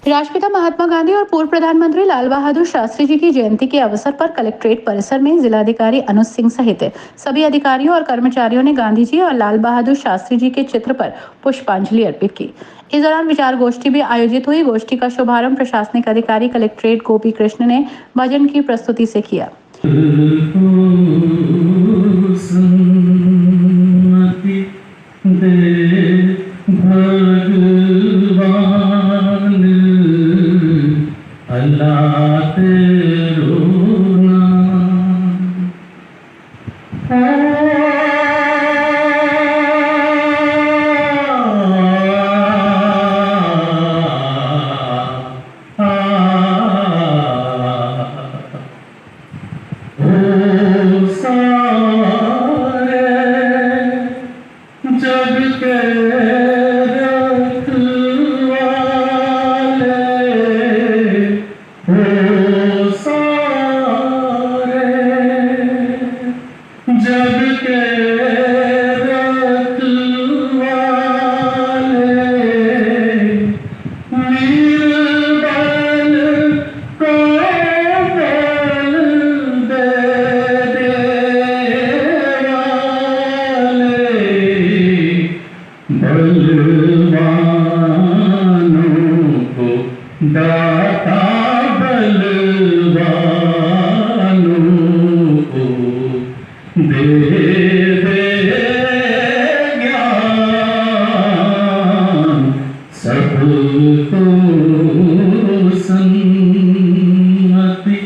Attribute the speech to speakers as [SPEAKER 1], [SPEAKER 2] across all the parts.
[SPEAKER 1] राष्ट्रपिता महात्मा गांधी और पूर्व प्रधानमंत्री लाल बहादुर शास्त्री जी की जयंती के अवसर पर कलेक्ट्रेट परिसर में जिलाधिकारी अनुज सिंह सहित सभी अधिकारियों और कर्मचारियों ने गांधी जी और लाल बहादुर शास्त्री जी के चित्र पर पुष्पांजलि अर्पित की। इस दौरान विचार गोष्ठी भी आयोजित हुई। गोष्ठी का शुभारंभ प्रशासनिक अधिकारी कलेक्ट्रेट गोपी कृष्ण ने भजन की प्रस्तुति से किया।
[SPEAKER 2] दाता बलवानों को दे ज्ञान सबको Sanmati.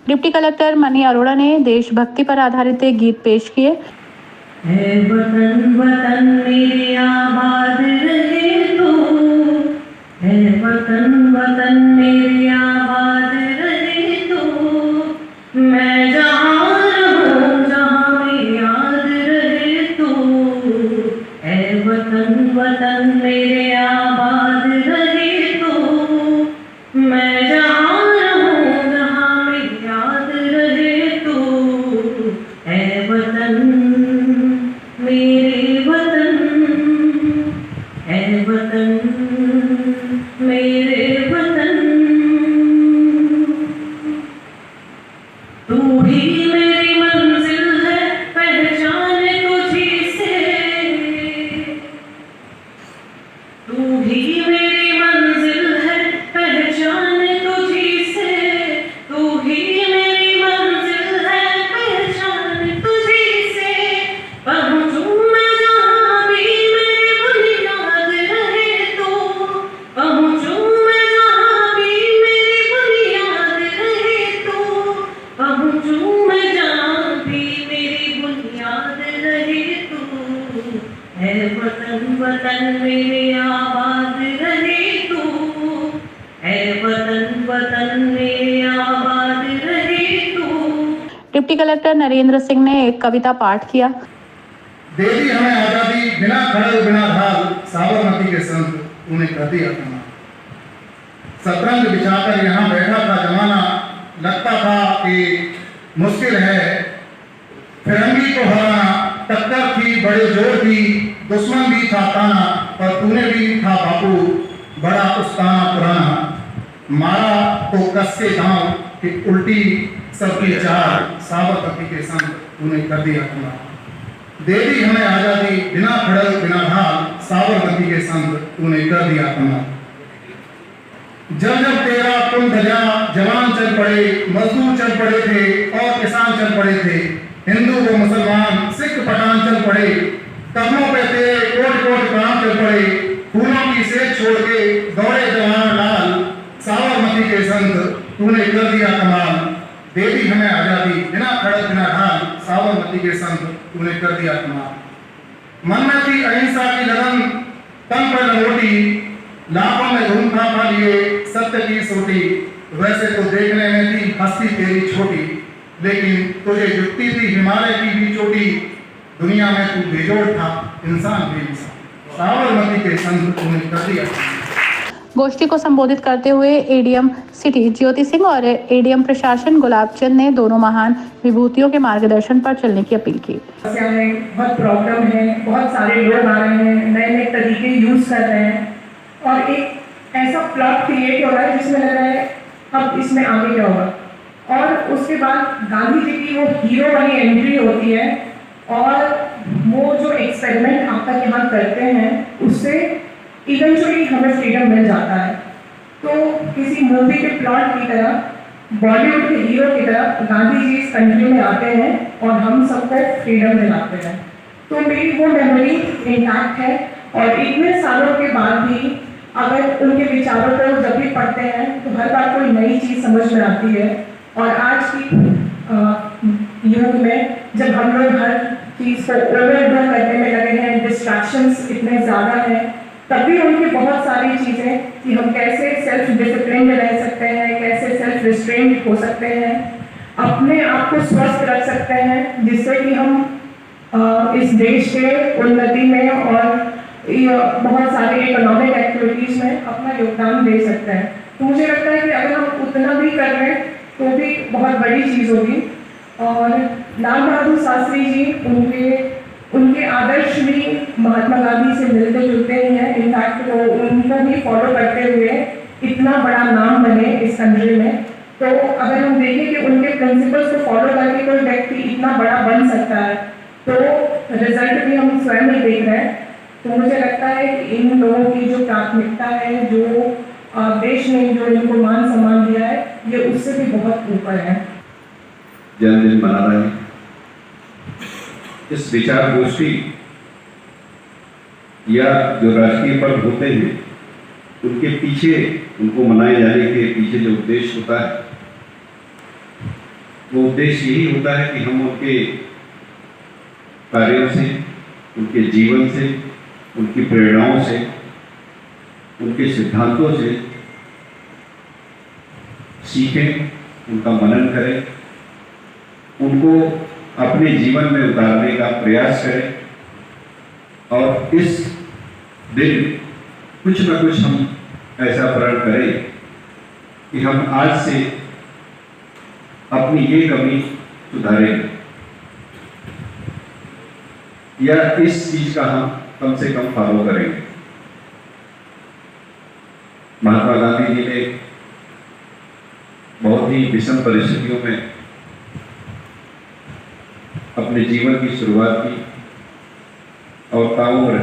[SPEAKER 1] Deputy collector money Arora ने देशभक्ति पर आधारित एक गीत पेश किए।
[SPEAKER 3] है वतन वतन मेरे आबाद रहे तू, है वतन वतन मेरे आबाद रहे तू, मैं जहाँ रहूँ जहाँ मेरी याद रहे तू, है वतन वतन मेरे आबाद रहे तू, मैं जहाँ रहूँ जहाँ मेरी याद रहे तू, है वतन मेरे वतन, है वतन मेरे वतन, तू ही मेरी मंजिल है पहचान तुझी से, तू ही मेरी मंजिल है पहचान तुझी से, तू ही मेरी मंजिल है पहचान तुझी से, पहुँचूं मैं जहाँ भी मेरी बुनियाद रहे तू, पहुँचूं मैं जहाँ भी मेरी बुनियाद रहे तू, पहुँचूं मैं जहाँ भी मेरी बुनियाद रहे तू, है वतन वतन मेरे आबाद रहे तू, है वतन वतन मेरे आबाद रहे तू।
[SPEAKER 1] डिप्टी कलेक्टर नरेंद्र सिंह ने एक कविता पाठ किया।
[SPEAKER 2] देवी हमें आजादी बिना खड़ग बिना ढाल, साबरमती के संत तूने कर दिया अपना। शतरंज बिछाकर यहाँ बैठा था जमाना, लगता था कि मुश्किल है फिरंगी को हराना, टक्कर थी बड़े जोर की, दुश्मन भी था ताना, और तूने भी था बापू बड़ा उस्ताना पुराना, मारा तो कस के गाँव कि उल्टी सबकी चाल, साबरमती के संत तूने कर दिया अपना। देवी हमें आजादी बिना खड़ग बिना ढाल, साबरमती के संत तूने कर दिया अपना। जब जब तेरा तुम धजा जवान चल पड़े, मजदूर चल पड़े थे और किसान चल पड़े थे, हिंदू व मुसलमान सिख पठान चल पड़े, कदमों पे तेरे कोट कोट प्राण चल पड़े, फूलों की सेज छोड़ के दौड़े जवान लाल, साबरमती के संत तूने कर दिया कमाल। देवी हमें आजादी बिना खड़ग बिना ढाल, साबरमती के संत तूने कर दिया कमाल। मन में थी अहिंसा की लगन तन पर लंगोटी, लाखों में धूम था लिए सत्य की सोटी, वैसे तो देखने में थी हस्ती तेरी छोटी, लेकिन तुझे जुटती थी हिमालय की भी चोटी, दुनिया में तू बेजोड़ था इंसान बेमिसाल, साबरमती के संत तूने कर दिया।
[SPEAKER 1] गोष्ठी को संबोधित करते हुए एडीएम सिटी ज्योति सिंह और एडीएम प्रशासन गुलाब चंद ने दोनों महान विभूतियों के मार्गदर्शन पर चलने की अपील की।
[SPEAKER 4] बहुत प्रॉब्लम है, बहुत सारे लोग आ रहे हैं, नए नए तरीके यूज कर रहे हैं, और एक ऐसा प्लॉट क्रिएट हो रहा है जिसमें लग रहा है अब इसमें आगे क्या होगा। और उसके बाद गांधी जी की वो हीरो वाली एंट्री होती है और वो जो एक्सपेरिमेंट आप तक यहाँ करते हैं उससे इवेंचुअली हमें फ्रीडम मिल जाता है। तो किसी मूवी के प्लॉट की तरह बॉलीवुड के हीरो की तरह गांधी जी इस कंट्री में आते हैं और हम सबको फ्रीडम दिलाते हैं। तो मेरी वो मेमोरी इंटैक्ट है और इतने सालों के बाद भी अगर उनके विचारों को जब भी पढ़ते हैं तो हर बार कोई नई चीज़ समझ में आती है। और आज की युग में जब हम लोग हर चीज़ को ओवरडू करने में लगे हैं, डिस्ट्रैक्शंस इतने ज़्यादा हैं, तब भी उनकी बहुत सारी चीज़ें कि हम कैसे सेल्फ डिसिप्लिन में रह सकते हैं, कैसे सेल्फ रिस्ट्रेंट हो सकते हैं, अपने आप को स्वस्थ रख सकते हैं, जिससे कि हम इस देश के उन्नति में और बहुत सारे इकोनॉमिक एक्टिविटीज़ में अपना योगदान दे सकते हैं। तो मुझे लगता है कि अगर हम उतना भी कर रहे हैं तो भी बहुत बड़ी चीज़ होगी। और लाल बहादुर शास्त्री जी उनके आदर्श भी महात्मा गांधी से मिलते जुलते ही हैं। इनफैक्ट वो उनको भी फॉलो करते हुए इतना बड़ा नाम बने इस कंट्री में। तो अगर हम देखें कि उनके प्रिंसिपल्स को फॉलो करके कोई व्यक्ति इतना बड़ा बन सकता है तो रिजल्ट भी हम स्वयं ही देख रहे हैं। तो मुझे लगता है कि इन लोगों की जो प्राथमिकता है, जो देश ने जो इनको मान सम्मान दिया है, ये उससे भी बहुत ऊपर है।
[SPEAKER 5] जन्मदिन मना रहे हैं। इस विचार गोष्ठी या जो राष्ट्रीय पर्व होते हैं उनके पीछे, उनको मनाए जाने के पीछे जो उद्देश्य होता है वो उद्देश्य यही होता है कि हम उनके कार्यों से, उनके जीवन से, उनकी प्रेरणाओं से, उनके सिद्धांतों से सीखें, उनका मनन करें, उनको अपने जीवन में उतारने का प्रयास करें और इस दिन कुछ न कुछ हम ऐसा प्रण करें कि हम आज से अपनी ये कमी सुधारें या इस चीज का हम कम से कम फॉलो करेंगे। महात्मा गांधी जी ने बहुत ही विषम परिस्थितियों में अपने जीवन की शुरुआत की और ताउम्र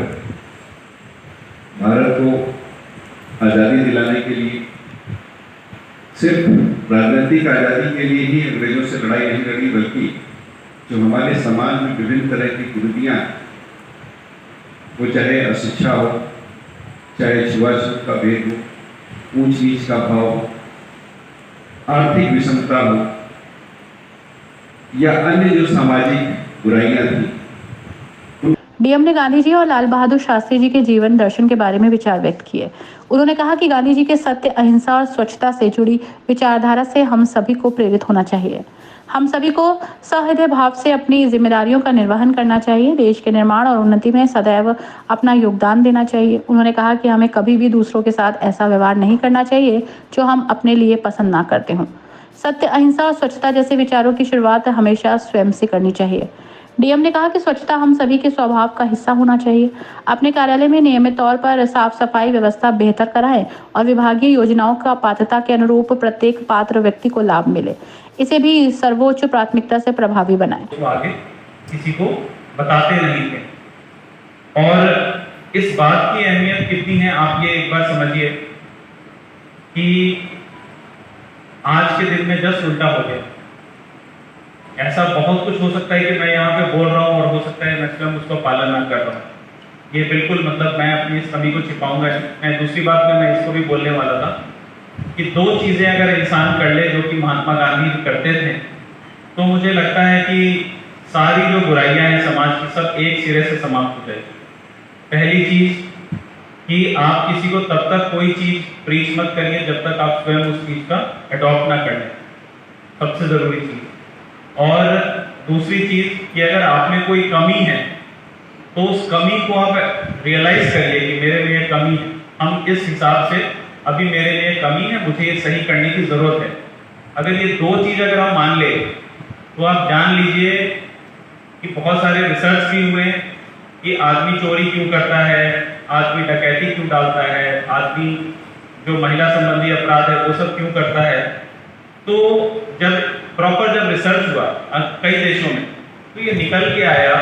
[SPEAKER 5] भारत को आज़ादी दिलाने के लिए सिर्फ राजनीतिक आज़ादी के लिए ही अंग्रेजों से लड़ाई नहीं लड़ी, बल्कि जो हमारे समाज में विभिन्न तरह की कुरीतियाँ, वो चाहे अशिक्षा हो, चाहे छुआछूत का भेद हो, ऊंच नीच का भाव हो, आर्थिक विषमता हो या अन्य जो सामाजिक बुराइयां थी।
[SPEAKER 1] डीएम ने गांधी जी और लाल बहादुर शास्त्री जी के जीवन दर्शन के बारे में विचार व्यक्त किए। उन्होंने कहा कि गांधी जी के सत्य, अहिंसा और स्वच्छता से जुड़ी विचारधारा से हम सभी को प्रेरित होना चाहिए। हम सभी को सहृदय भाव से अपनी जिम्मेदारियों का निर्वहन करना चाहिए, देश के निर्माण और उन्नति में सदैव अपना योगदान देना चाहिए। उन्होंने कहा कि हमें कभी भी दूसरों के साथ ऐसा व्यवहार नहीं करना चाहिए जो हम अपने लिए पसंद ना करते हों। सत्य, अहिंसा और स्वच्छता जैसे विचारों की शुरुआत हमेशा स्वयं से करनी चाहिए। डीएम ने कहा कि स्वच्छता हम सभी के स्वभाव का हिस्सा होना चाहिए। अपने कार्यालय में नियमित तौर पर साफ सफाई व्यवस्था बेहतर कराएं और विभागीय योजनाओं का पात्रता के अनुरूप प्रत्येक पात्र व्यक्ति को लाभ मिले, इसे भी सर्वोच्च प्राथमिकता से प्रभावी बनाएं।
[SPEAKER 6] तो आगे किसी को बताते नहीं थे। और इस बात की अहमियत कितनी है आप ये एक बार समझिए कि आज के दिन में जस्ट उल्टा हो गया। ऐसा बहुत कुछ हो सकता है कि मैं यहाँ पे बोल रहा हूँ और हो सकता है मैं उसका पालन ना कर रहा हूँ। ये बिल्कुल मतलब मैं अपनी इस कमी को छिपाऊंगा नहीं। मैं दूसरी बात में मैं इसको भी बोलने वाला था कि दो चीज़ें अगर इंसान कर ले जो कि महात्मा गांधी करते थे, तो मुझे लगता है कि सारी जो बुराइयां हैं समाज की सब एक सिरे से समाप्त हो जाएगी। पहली चीज़ कि आप किसी को तब तक कोई चीज़ प्रीच मत करिए जब तक आप स्वयं उस चीज़ का अडॉप्ट ना कर लें, सबसे ज़रूरी चीज़। और दूसरी चीज़ कि अगर आप में कोई कमी है तो उस कमी को आप रियलाइज करिए कि मेरे में ये कमी है, हम इस हिसाब से अभी मेरे लिए कमी है, मुझे ये सही करने की ज़रूरत है। अगर ये दो चीज़ अगर हम मान ले तो आप जान लीजिए कि बहुत सारे रिसर्च भी हुए कि आदमी चोरी क्यों करता है, आदमी डकैती क्यों डालता है, आदमी जो महिला संबंधी अपराध है वो सब क्यों करता है। तो जब जब रिसर्च हुआ कई देशों में, तो ये निकल के आया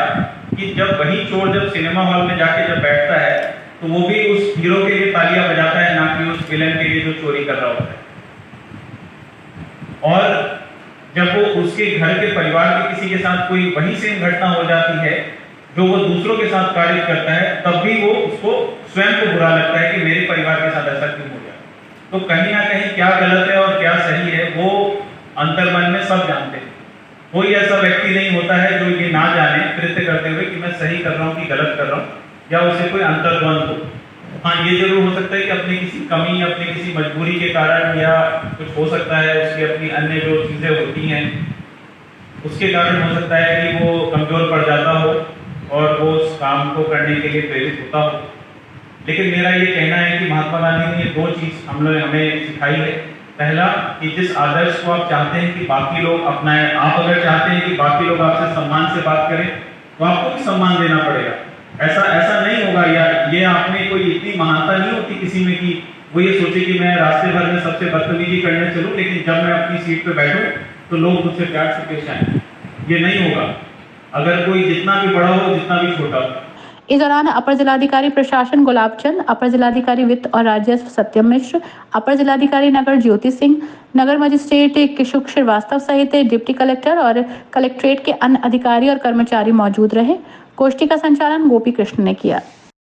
[SPEAKER 6] कि जब वही चोर जब सिनेमा हॉल में जाके जब बैठता है तो वो भी उस हीरो के लिए तालियां बजाता है, ना कि उस विलन के लिए जो चोरी कर रहा होता है। और जब वो उसके घर के परिवार के किसी के साथ कोई वही सेम घटना हो जाती है जो वो दूसरों के साथ कार्य करता है, तब भी वो उसको स्वयं को बुरा लगता है कि मेरे परिवार के साथ ऐसा क्यों हो गया। तो कहीं ना कहीं क्या गलत है और क्या सही है वो अंतर्मन में सब जानते हैं। कोई ऐसा व्यक्ति नहीं होता है जो ये ना जाने कृत्य करते हुए कि मैं सही कर रहा हूँ कि गलत कर रहा हूँ, या उसे कोई अंतर्द्वंद हो। हाँ, ये जरूर हो सकता है कि अपनी किसी कमी, अपनी किसी मजबूरी के कारण, या कुछ हो सकता है उसकी अपनी अन्य जो चीज़ें होती हैं उसके कारण हो सकता है कि वो कमजोर पड़ जाता हो और वो उस काम को करने के लिए प्रेरित होता हो। लेकिन मेरा ये कहना है कि महात्मा गांधी ने दो चीज़ हमें सिखाई है। पहला, कि जिस आदर्श को आप चाहते हैं कि बाकी लोग अपनाएं, आप अगर चाहते हैं कि बाकी लोग आपसे सम्मान से बात करें तो आपको भी सम्मान देना पड़ेगा। ऐसा नहीं होगा, या ये आप में कोई इतनी महानता नहीं होती किसी में कि वो ये सोचे कि मैं रास्ते भर में सबसे बदतमीजी करने चलूं, लेकिन जब मैं अपनी सीट पे बैठूं तो लोग मुझसे प्यार से पेश आए। ये नहीं होगा, अगर कोई जितना भी बड़ा हो, जितना भी छोटा हो।
[SPEAKER 1] इस दौरान अपर जिलाधिकारी प्रशासन गुलाब चंद, अपर जिलाधिकारी वित्त और राजस्व सत्यम मिश्र, अपर जिलाधिकारी नगर ज्योति सिंह, नगर मजिस्ट्रेट किशुक श्रीवास्तव सहित डिप्टी कलेक्टर और कलेक्ट्रेट के अन्य अधिकारी और कर्मचारी मौजूद रहे। गोष्ठी का संचालन गोपी कृष्ण ने किया।